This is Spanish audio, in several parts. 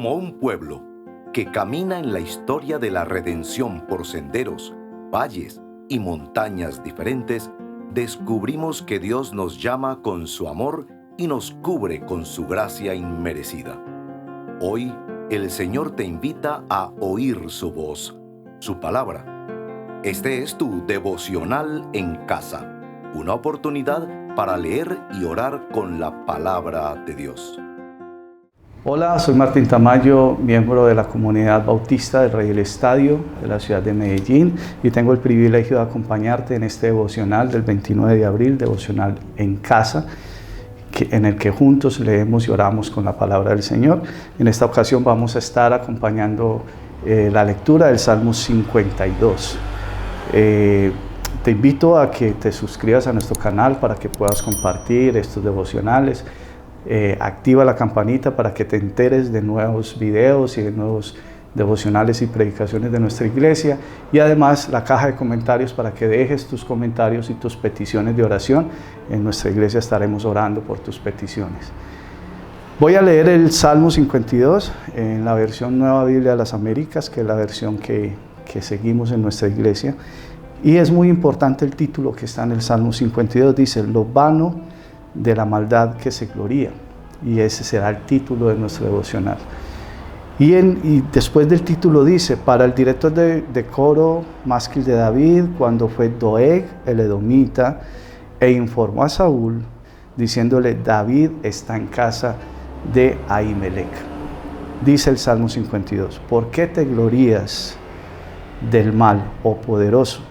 Como un pueblo que camina en la historia de la redención por senderos, valles y montañas diferentes, descubrimos que Dios nos llama con su amor y nos cubre con su gracia inmerecida. Hoy, el Señor te invita a oír su voz, su palabra. Este es tu devocional en casa, una oportunidad para leer y orar con la palabra de Dios. Hola, soy Martín Tamayo, miembro de la comunidad bautista del Rey del Estadio de la ciudad de Medellín, y tengo el privilegio de acompañarte en este devocional del 29 de abril, devocional en casa, en el que juntos leemos y oramos con la palabra del Señor. En esta ocasión vamos a estar acompañando la lectura del Salmo 52. Te invito a que te suscribas a nuestro canal para que puedas compartir estos devocionales. Activa la campanita para que te enteres de nuevos videos y de nuevos devocionales y predicaciones de nuestra iglesia, y además la caja de comentarios para que dejes tus comentarios y tus peticiones de oración. En nuestra iglesia estaremos orando por tus peticiones. Voy a leer el Salmo 52 en la versión Nueva Biblia de las Américas, que es la versión que seguimos en nuestra iglesia, y es muy importante el título que está en el Salmo 52. Dice: lo vano de la maldad que se gloría, y ese será el título de nuestro devocional. Y después del título dice: para el director de coro másquil de David, cuando fue Doeg el edomita e informó a Saúl diciéndole: David está en casa de Ahimelech. Dice el Salmo 52: ¿por qué te glorías del mal, oh poderoso?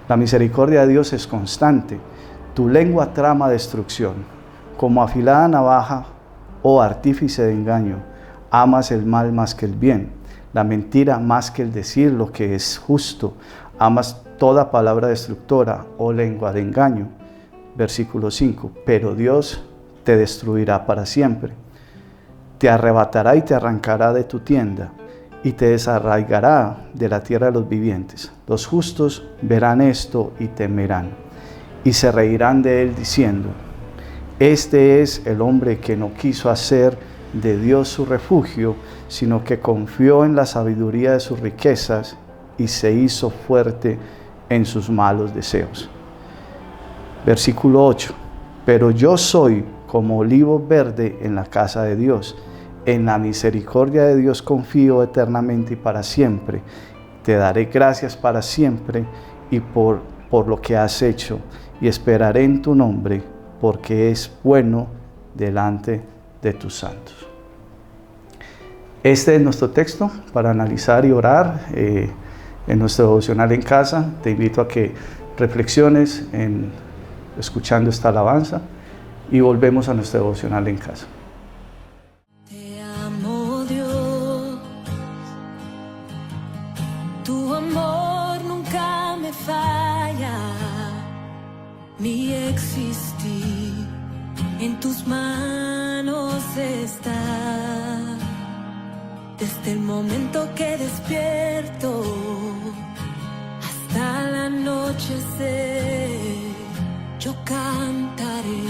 La misericordia de Dios es constante. Tu lengua trama destrucción, como afilada navaja, oh artífice de engaño. Amas el mal más que el bien, la mentira más que el decir lo que es justo. Amas toda palabra destructora, oh lengua de engaño. Versículo 5, pero Dios te destruirá para siempre. Te arrebatará y te arrancará de tu tienda, y te desarraigará de la tierra de los vivientes. Los justos verán esto y temerán, y se reirán de él diciendo: este es el hombre que no quiso hacer de Dios su refugio, sino que confió en la sabiduría de sus riquezas y se hizo fuerte en sus malos deseos. Versículo 8, pero yo soy como olivo verde en la casa de Dios. En la misericordia de Dios confío eternamente y para siempre. Te daré gracias para siempre y por lo que has hecho, y esperaré en tu nombre, porque es bueno delante de tus santos. Este es nuestro texto para analizar y orar en nuestro devocional en casa. Te invito a que reflexiones escuchando esta alabanza, y volvemos a nuestro devocional en casa. Te amo, Dios, tu amor nunca me falla. Mi existir en tus manos está. Desde el momento que despierto hasta el anochecer, yo cantaré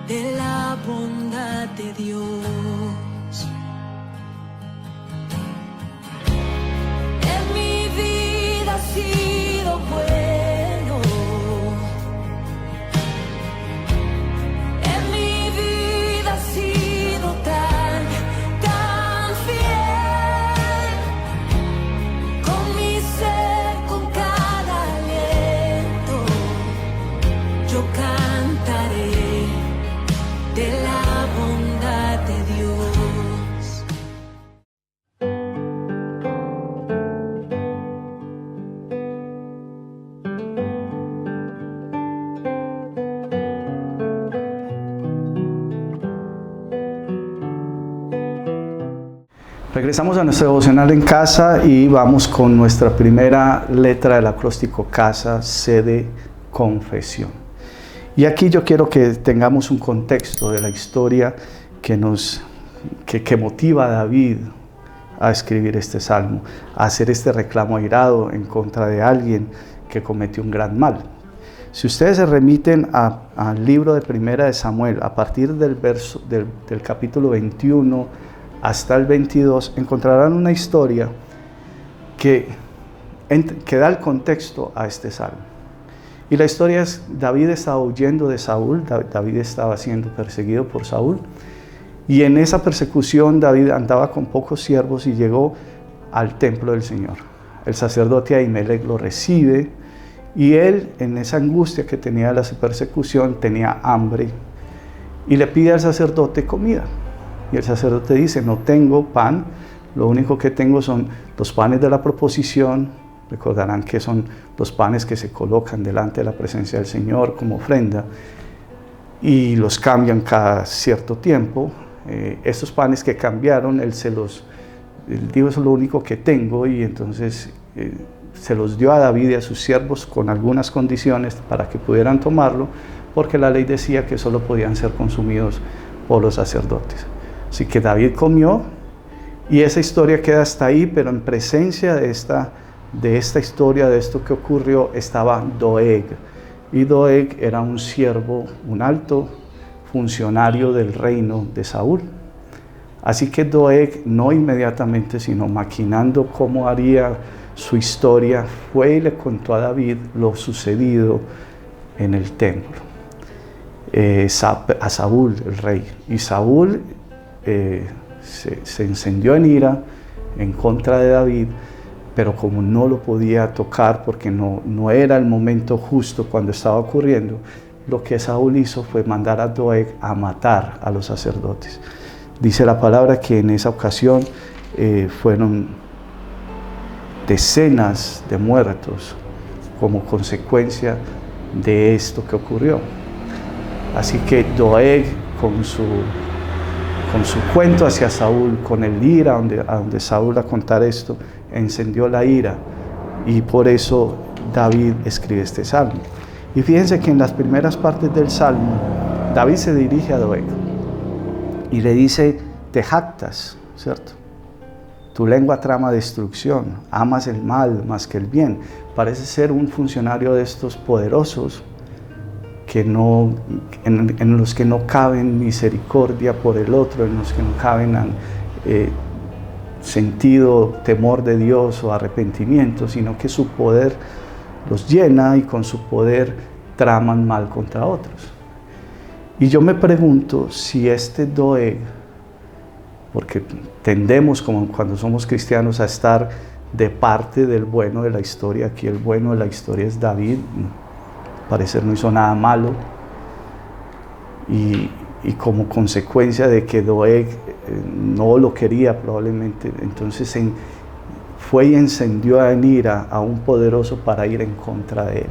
de la bondad de Dios. En mi vida ha sido bueno, en mi vida ha sido tan fiel, con mi ser, con cada aliento, yo cantaré de la bondad de Dios. Regresamos a nuestro devocional en casa y vamos con nuestra primera letra del acróstico casa, C de confesión. Y aquí yo quiero que tengamos un contexto de la historia que motiva a David a escribir este salmo, a hacer este reclamo airado en contra de alguien que cometió un gran mal. Si ustedes se remiten al libro de Primera de Samuel, a partir del capítulo 21 hasta el 22, encontrarán una historia que da el contexto a este salmo. Y la historia es, David estaba huyendo de Saúl, David estaba siendo perseguido por Saúl, y en esa persecución David andaba con pocos siervos y llegó al templo del Señor. El sacerdote Ahimelech lo recibe, y él, en esa angustia que tenía de la persecución, tenía hambre, y le pide al sacerdote comida. Y el sacerdote dice: no tengo pan, lo único que tengo son los panes de la proposición. Recordarán que son los panes que se colocan delante de la presencia del Señor como ofrenda, y los cambian cada cierto tiempo. Estos panes que cambiaron, él dijo: eso es lo único que tengo, y entonces se los dio a David y a sus siervos con algunas condiciones para que pudieran tomarlo, porque la ley decía que solo podían ser consumidos por los sacerdotes. Así que David comió, y esa historia queda hasta ahí, pero en presencia de esta historia, de esto que ocurrió, estaba Doeg. Y Doeg era un siervo, un alto funcionario del reino de Saúl. Así que Doeg, no inmediatamente, sino maquinando cómo haría su historia, fue y le contó a David lo sucedido en el templo, a Saúl, el rey. Y Saúl se encendió en ira en contra de David, pero como no lo podía tocar porque no era el momento justo cuando estaba ocurriendo, lo que Saúl hizo fue mandar a Doeg a matar a los sacerdotes. Dice la palabra que en esa ocasión fueron decenas de muertos como consecuencia de esto que ocurrió. Así que Doeg, con su cuento hacia Saúl, con el ira a donde Saúl a contar esto, encendió la ira, y por eso David escribe este salmo. Y fíjense que en las primeras partes del salmo, David se dirige a Doeg y le dice: te jactas, ¿cierto? Tu lengua trama destrucción, amas el mal más que el bien. Parece ser un funcionario de estos poderosos en los que no caben misericordia por el otro, en los que no caben sentido, temor de Dios o arrepentimiento, sino que su poder los llena y con su poder traman mal contra otros. Y yo me pregunto si este Doeg, porque tendemos, como cuando somos cristianos, a estar de parte del bueno de la historia. Aquí el bueno de la historia es David, parecer no hizo nada malo, y como consecuencia de que Doeg no lo quería probablemente, entonces fue y encendió en ira a un poderoso para ir en contra de él,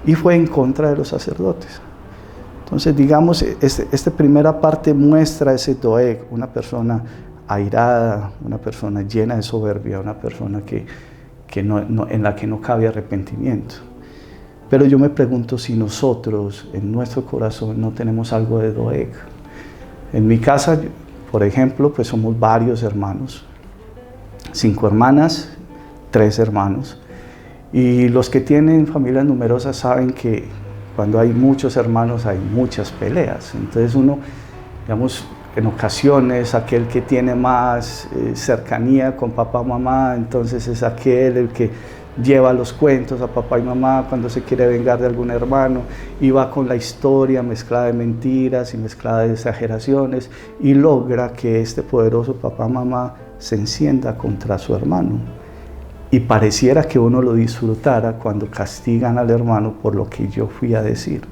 y fue en contra de los sacerdotes. Entonces, digamos, esta primera parte muestra a ese Doeg, una persona airada, una persona llena de soberbia, una persona en la que no cabe arrepentimiento. Pero yo me pregunto si nosotros, en nuestro corazón, no tenemos algo de Doeg. En mi casa, por ejemplo, pues somos varios hermanos, 5 hermanas, 3 hermanos. Y los que tienen familias numerosas saben que cuando hay muchos hermanos hay muchas peleas. Entonces uno, digamos, en ocasiones aquel que tiene más cercanía con papá o mamá, entonces es aquel el que lleva los cuentos a papá y mamá cuando se quiere vengar de algún hermano, y va con la historia mezclada de mentiras y mezclada de exageraciones, y logra que este poderoso papá o mamá se encienda contra su hermano. Y pareciera que uno lo disfrutara cuando castigan al hermano por lo que yo fui a decir.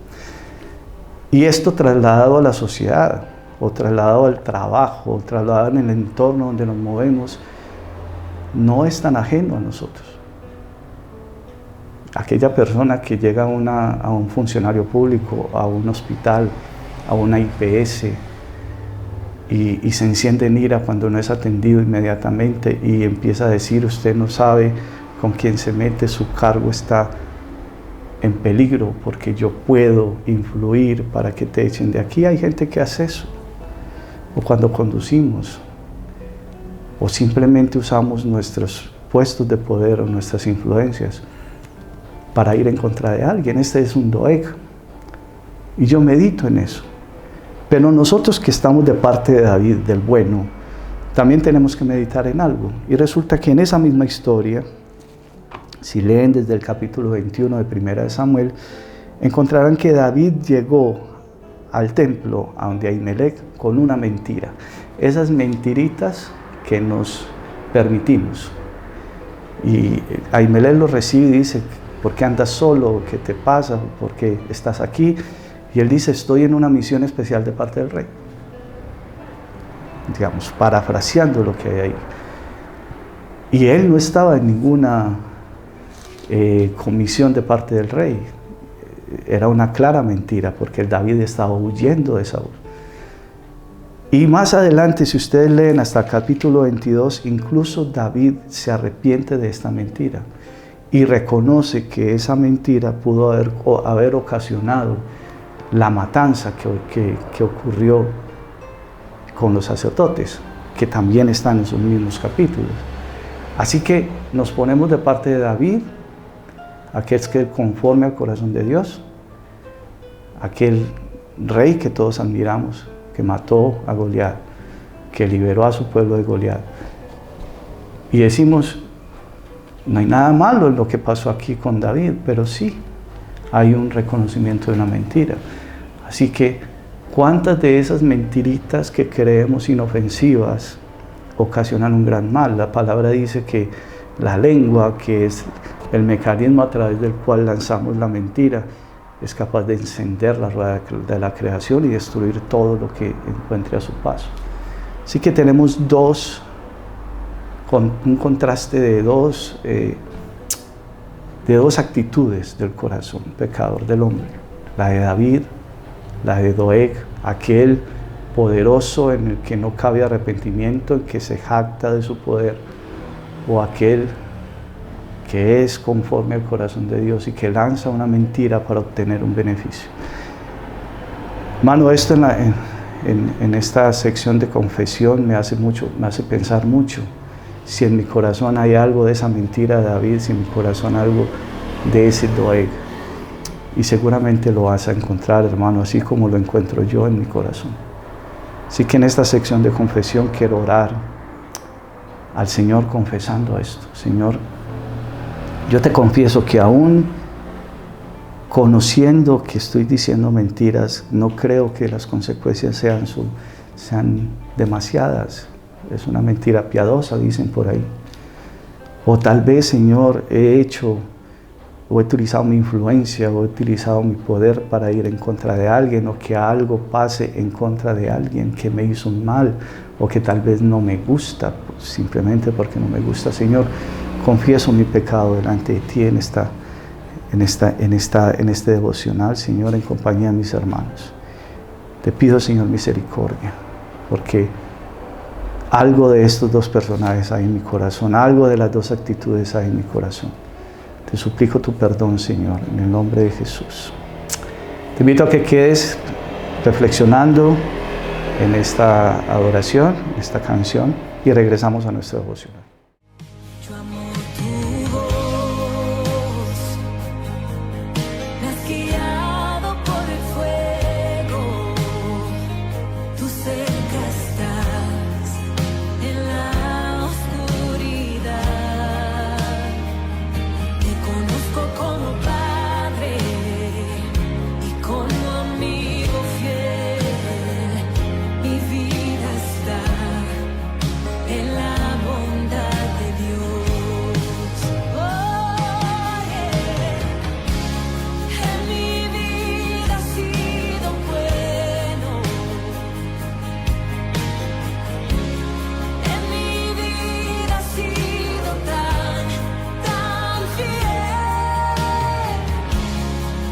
Y esto trasladado a la sociedad, o trasladado al trabajo, o trasladado en el entorno donde nos movemos, no es tan ajeno a nosotros. Aquella persona que llega a un funcionario público, a un hospital, a una IPS, y se enciende en ira cuando no es atendido inmediatamente y empieza a decir: usted no sabe con quién se mete, su cargo está en peligro porque yo puedo influir para que te echen de aquí. Hay gente que hace eso, o cuando conducimos, o simplemente usamos nuestros puestos de poder o nuestras influencias para ir en contra de alguien. Este es un Doeg, y yo medito en eso. Pero nosotros que estamos de parte de David, del bueno, también tenemos que meditar en algo. Y resulta que en esa misma historia, si leen desde el capítulo 21 de Primera de Samuel, encontrarán que David llegó al templo, a donde Ahimelech, con una mentira. Esas mentiritas que nos permitimos. Y Ahimelech lo recibe y dice: ¿por qué andas solo? ¿Qué te pasa? ¿Por qué estás aquí? Y él dice: estoy en una misión especial de parte del rey. Digamos, parafraseando lo que hay ahí. Y él no estaba en ninguna comisión de parte del rey. Era una clara mentira, porque David estaba huyendo de Saúl. Y más adelante, si ustedes leen hasta el capítulo 22, incluso David se arrepiente de esta mentira y reconoce que esa mentira pudo haber ocasionado la matanza que ocurrió con los sacerdotes, que también están en sus mismos capítulos. Así que nos ponemos de parte de David, aquel que conforme al corazón de Dios, aquel rey que todos admiramos, que mató a Goliat, que liberó a su pueblo de Goliat. Y decimos: no hay nada malo en lo que pasó aquí con David, pero sí hay un reconocimiento de una mentira. Así que, ¿cuántas de esas mentiritas que creemos inofensivas ocasionan un gran mal? La palabra dice que la lengua, que es el mecanismo a través del cual lanzamos la mentira, es capaz de encender la rueda de la creación y destruir todo lo que encuentre a su paso. Así que tenemos un contraste de dos actitudes del corazón pecador del hombre: la de David, la de Doeg, aquel poderoso en el que no cabe arrepentimiento, en que se jacta de su poder, o aquel que es conforme al corazón de Dios y que lanza una mentira para obtener un beneficio. Hermano, esto en esta sección de confesión me hace pensar mucho. Si en mi corazón hay algo de esa mentira de David, si en mi corazón algo de ese Doeg, y seguramente lo vas a encontrar, hermano, así como lo encuentro yo en mi corazón. Así que en esta sección de confesión quiero orar al Señor confesando esto. Señor, yo te confieso que aún conociendo que estoy diciendo mentiras, no creo que las consecuencias sean demasiadas. Es una mentira piadosa, dicen por ahí. O tal vez, Señor, he utilizado mi influencia, o he utilizado mi poder para ir en contra de alguien, o que algo pase en contra de alguien que me hizo un mal, o que tal vez no me gusta, simplemente porque no me gusta. Señor, confieso mi pecado delante de ti en este devocional, Señor, en compañía de mis hermanos. Te pido, Señor, misericordia, porque algo de estos dos personajes hay en mi corazón, algo de las dos actitudes hay en mi corazón. Te suplico tu perdón, Señor, en el nombre de Jesús. Te invito a que quedes reflexionando en esta adoración, en esta canción, y regresamos a nuestra devoción. Yo amo tu voz, me has guiado por el fuego, tú cerca estás en la oscuridad, te conozco como Padre y como amigo fiel, mi vida está en la bondad de Dios. Oh, yeah. En mi vida has sido bueno, en mi vida has sido tan fiel.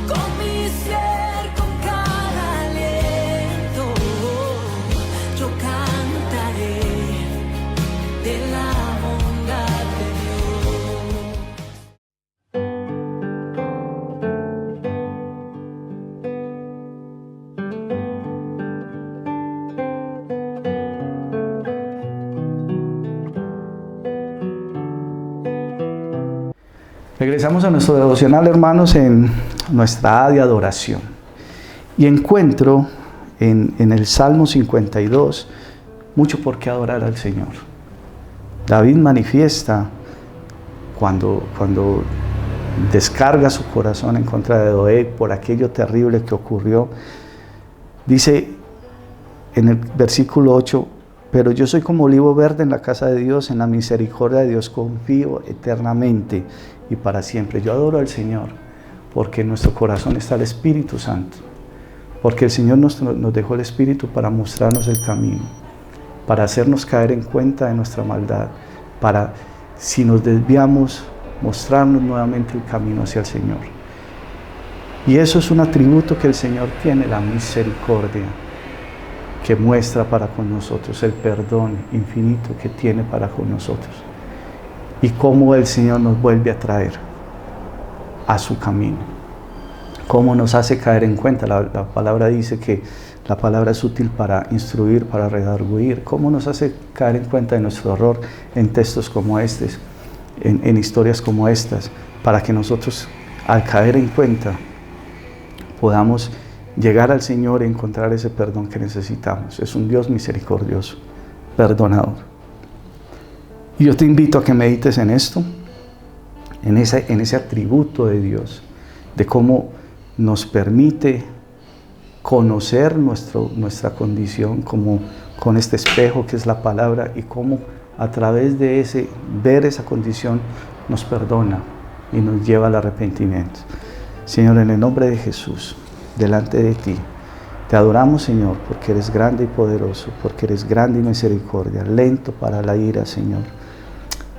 Con mi ser, con cada aliento, yo cantaré de la bondad de Dios. Regresamos a nuestro devocional, hermanos, en nuestra A de adoración. Y encuentro en el Salmo 52, mucho por qué adorar al Señor. David manifiesta cuando descarga su corazón en contra de Doeg por aquello terrible que ocurrió. Dice en el versículo 8: pero yo soy como olivo verde en la casa de Dios, en la misericordia de Dios confío eternamente y para siempre. Yo adoro al Señor porque en nuestro corazón está el Espíritu Santo, porque el Señor nos dejó el Espíritu para mostrarnos el camino, para hacernos caer en cuenta de nuestra maldad, para, si nos desviamos, mostrarnos nuevamente el camino hacia el Señor. Y eso es un atributo que el Señor tiene, la misericordia que muestra para con nosotros, el perdón infinito que tiene para con nosotros, y cómo el Señor nos vuelve a traer a su camino, cómo nos hace caer en cuenta. La palabra dice que la palabra es útil para instruir, para redarguir, cómo nos hace caer en cuenta de nuestro error en textos como estos, en historias como estas, para que nosotros, al caer en cuenta, podamos llegar al Señor y encontrar ese perdón que necesitamos. Es un Dios misericordioso, perdonador. Y yo te invito a que medites en esto, en ese atributo de Dios, de cómo nos permite conocer nuestra condición como con este espejo que es la palabra, y cómo a través de ver esa condición nos perdona y nos lleva al arrepentimiento. Señor, en el nombre de Jesús, delante de ti, te adoramos, Señor, porque eres grande y poderoso, porque eres grande y misericordia, lento para la ira, Señor,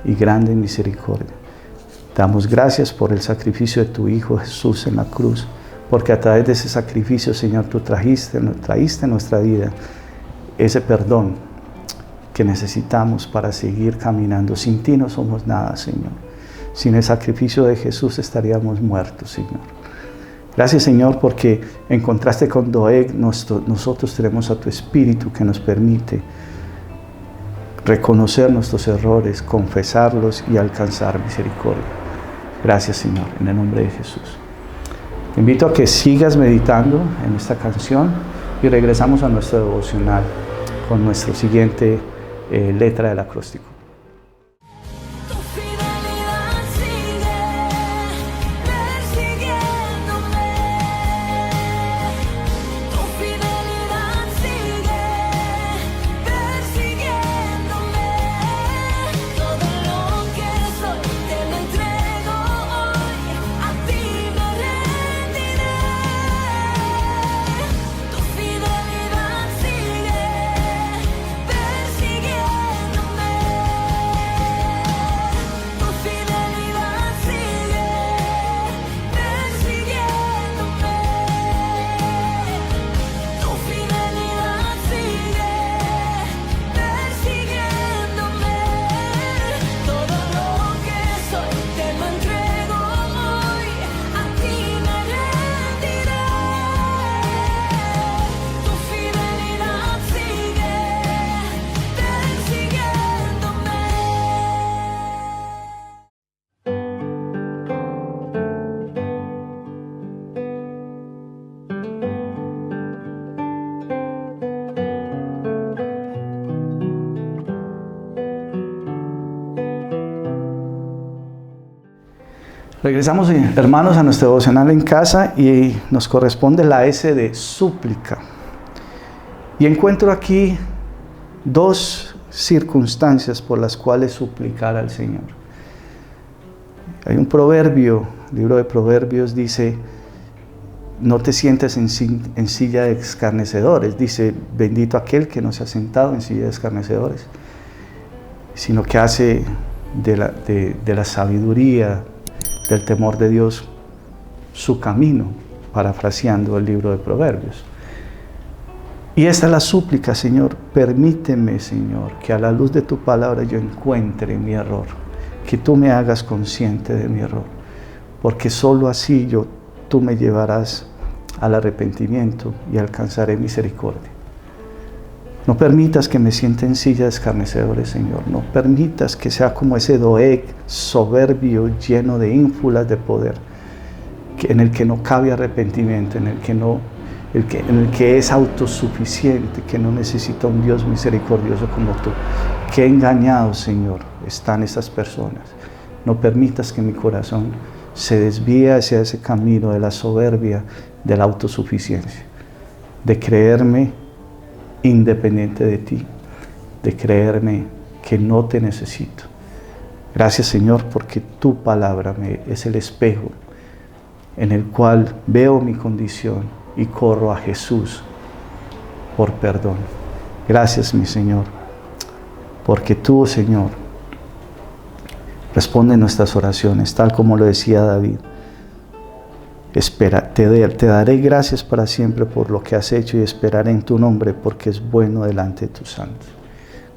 y grande en misericordia. Damos gracias por el sacrificio de tu Hijo Jesús en la cruz, porque a través de ese sacrificio, Señor, tú trajiste en nuestra vida ese perdón que necesitamos para seguir caminando. Sin ti no somos nada, Señor. Sin el sacrificio de Jesús estaríamos muertos, Señor. Gracias, Señor, porque en contraste con Doeg, nosotros tenemos a tu Espíritu que nos permite reconocer nuestros errores, confesarlos y alcanzar misericordia. Gracias, Señor, en el nombre de Jesús. Te invito a que sigas meditando en esta canción y regresamos a nuestro devocional con nuestra siguiente letra del acróstico. Tu fidelidad sigue persiguiéndome. Tu fidelidad sigue persiguiéndome. Todo lo que soy te lo entrego hoy. A ti me rendiré. Tu fidelidad sigue persiguiéndome. Tu fidelidad sigue persiguiéndome. Tu fidelidad sigue persiguiéndome. Todo lo que soy te lo entrego hoy. A ti me rendiré. Tu fidelidad sigue persiguiéndome. Regresamos, hermanos, a nuestro devocional en casa y nos corresponde la S de súplica. Y encuentro aquí dos circunstancias por las cuales suplicar al Señor. Hay un proverbio, el libro de Proverbios dice: no te sientes en silla de escarnecedores. Dice: bendito aquel que no se ha sentado en silla de escarnecedores, sino que hace de la sabiduría, del temor de Dios, su camino, parafraseando el libro de Proverbios. Y esta es la súplica: Señor, permíteme, Señor, que a la luz de tu palabra yo encuentre mi error, que tú me hagas consciente de mi error, porque solo así tú me llevarás al arrepentimiento y alcanzaré misericordia. No permitas que me sienta en silla de escarnecedores, Señor. No permitas que sea como ese Doeg soberbio, lleno de ínfulas de poder, en el que no cabe arrepentimiento, en el que no en el que es autosuficiente, que no necesita un Dios misericordioso como tú. Qué engañados, Señor, están esas personas. No permitas que mi corazón se desvíe hacia ese camino de la soberbia, de la autosuficiencia, de creerme independiente de ti, de creerme que no te necesito. Gracias, Señor, porque tu palabra es el espejo en el cual veo mi condición y corro a Jesús por perdón. Gracias, mi Señor, porque tú, Señor, responde nuestras oraciones, tal como lo decía David. Espera, te daré gracias para siempre por lo que has hecho y esperaré en tu nombre porque es bueno delante de tus santos.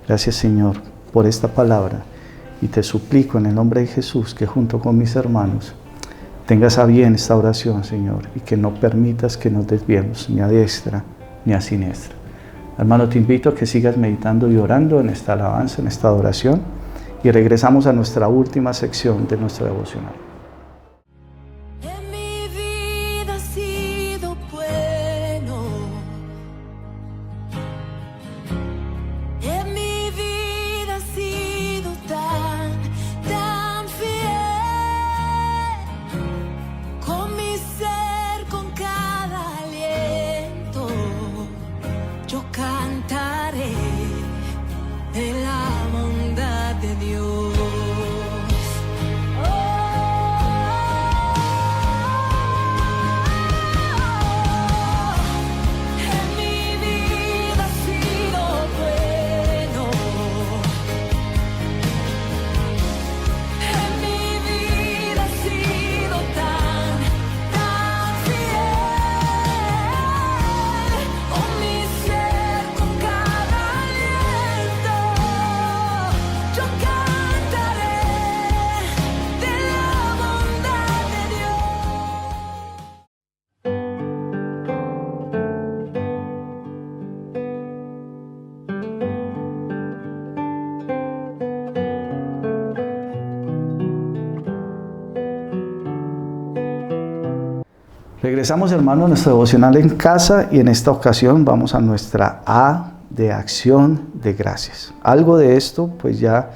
Gracias, Señor, por esta palabra y te suplico en el nombre de Jesús que junto con mis hermanos tengas a bien esta oración, Señor, y que no permitas que nos desviemos ni a diestra ni a siniestra. Hermano, te invito a que sigas meditando y orando en esta alabanza, en esta adoración, y regresamos a nuestra última sección de nuestra devocional. En mi vida ha sido bueno. En mi vida ha sido tan fiel. Con mi ser, con cada aliento, yo cantaré de la bondad de Dios. En mi vida ha sido bueno. En mi vida ha sido tan fiel. Con mi ser, con cada aliento, yo cantaré de la bondad de Dios. Regresamos, hermanos, a nuestro devocional en casa y en esta ocasión vamos a nuestra A de acción de gracias. Algo de esto pues ya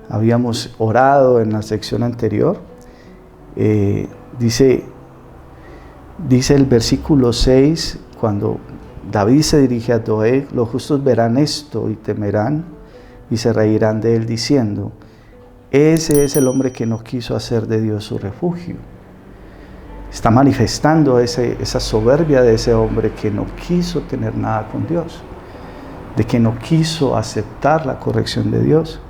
habíamos orado en la sección anterior. Dice el versículo 6, cuando David se dirige a Doeg: los justos verán esto y temerán y se reirán de él diciendo: ese es el hombre que no quiso hacer de Dios su refugio. Está manifestando esa soberbia de ese hombre que no quiso tener nada con Dios, de que no quiso aceptar la corrección de Dios.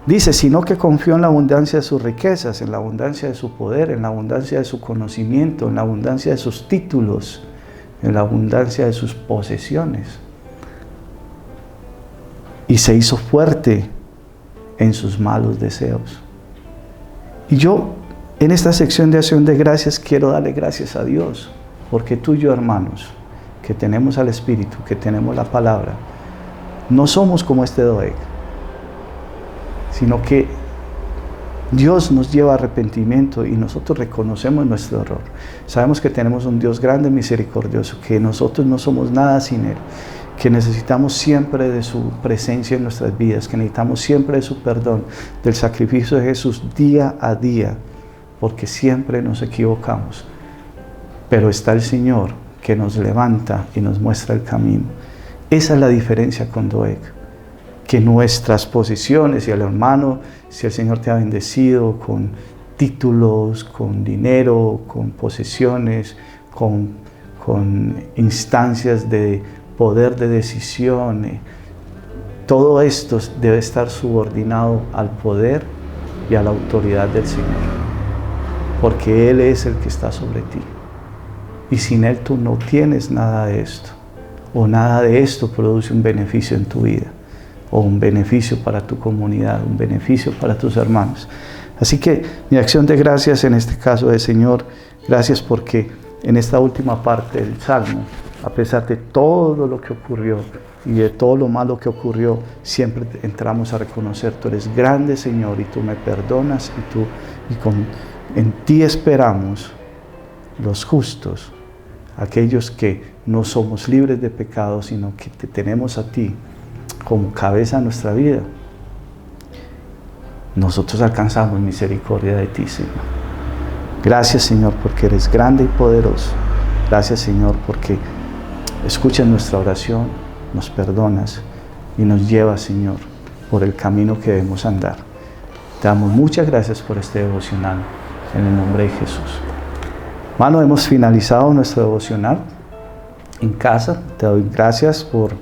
Dice, sino que confió en la abundancia de sus riquezas, en la abundancia de su poder, en la abundancia de su conocimiento, en la abundancia de sus títulos, en la abundancia de sus posesiones. Y se hizo fuerte en sus malos deseos. Y yo, en esta sección de acción de gracias, quiero darle gracias a Dios, porque tú y yo, hermanos, que tenemos al Espíritu, que tenemos la palabra, no somos como este Doeg, sino que Dios nos lleva a arrepentimiento y nosotros reconocemos nuestro error. Sabemos que tenemos un Dios grande, misericordioso, que nosotros no somos nada sin Él, que necesitamos siempre de su presencia en nuestras vidas, que necesitamos siempre de su perdón, del sacrificio de Jesús día a día, porque siempre nos equivocamos. Pero está el Señor que nos levanta y nos muestra el camino. Esa es la diferencia con Doeg, que nuestras posiciones, y el hermano, si el Señor te ha bendecido con títulos, con dinero, con posesiones, con instancias de poder de decisión, todo esto debe estar subordinado al poder y a la autoridad del Señor, porque Él es el que está sobre ti, y sin Él tú no tienes nada de esto, o nada de esto produce un beneficio en tu vida, o un beneficio para tu comunidad, un beneficio para tus hermanos. Así que mi acción de gracias en este caso es: Señor, gracias porque en esta última parte del Salmo, a pesar de todo lo que ocurrió y de todo lo malo que ocurrió, siempre entramos a reconocer: tú eres grande, Señor, y tú me perdonas, en ti esperamos los justos aquellos que no somos libres de pecado, sino que te tenemos a ti como cabeza de nuestra vida, nosotros alcanzamos misericordia de ti, Señor. Gracias, Señor, porque eres grande y poderoso. Gracias, Señor, porque escuchas nuestra oración, nos perdonas y nos llevas, Señor, por el camino que debemos andar. Te damos muchas gracias por este devocional, en el nombre de Jesús. Hermano, hemos finalizado nuestro devocional en casa. Te doy gracias por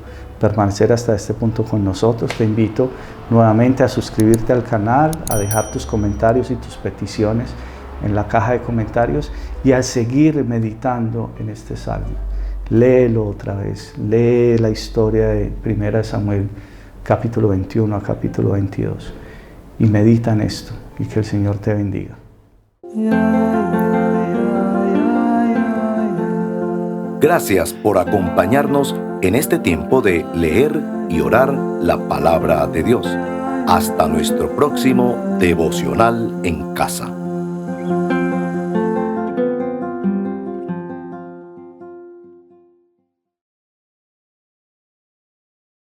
permanecer hasta este punto con nosotros. Te invito nuevamente a suscribirte al canal, a dejar tus comentarios y tus peticiones en la caja de comentarios y a seguir meditando en este salmo. Léelo otra vez, lee la historia de 1 Samuel capítulo 21 a capítulo 22 y medita en esto y que el Señor te bendiga. Gracias por acompañarnos en este tiempo de leer y orar la palabra de Dios. Hasta nuestro próximo devocional en casa.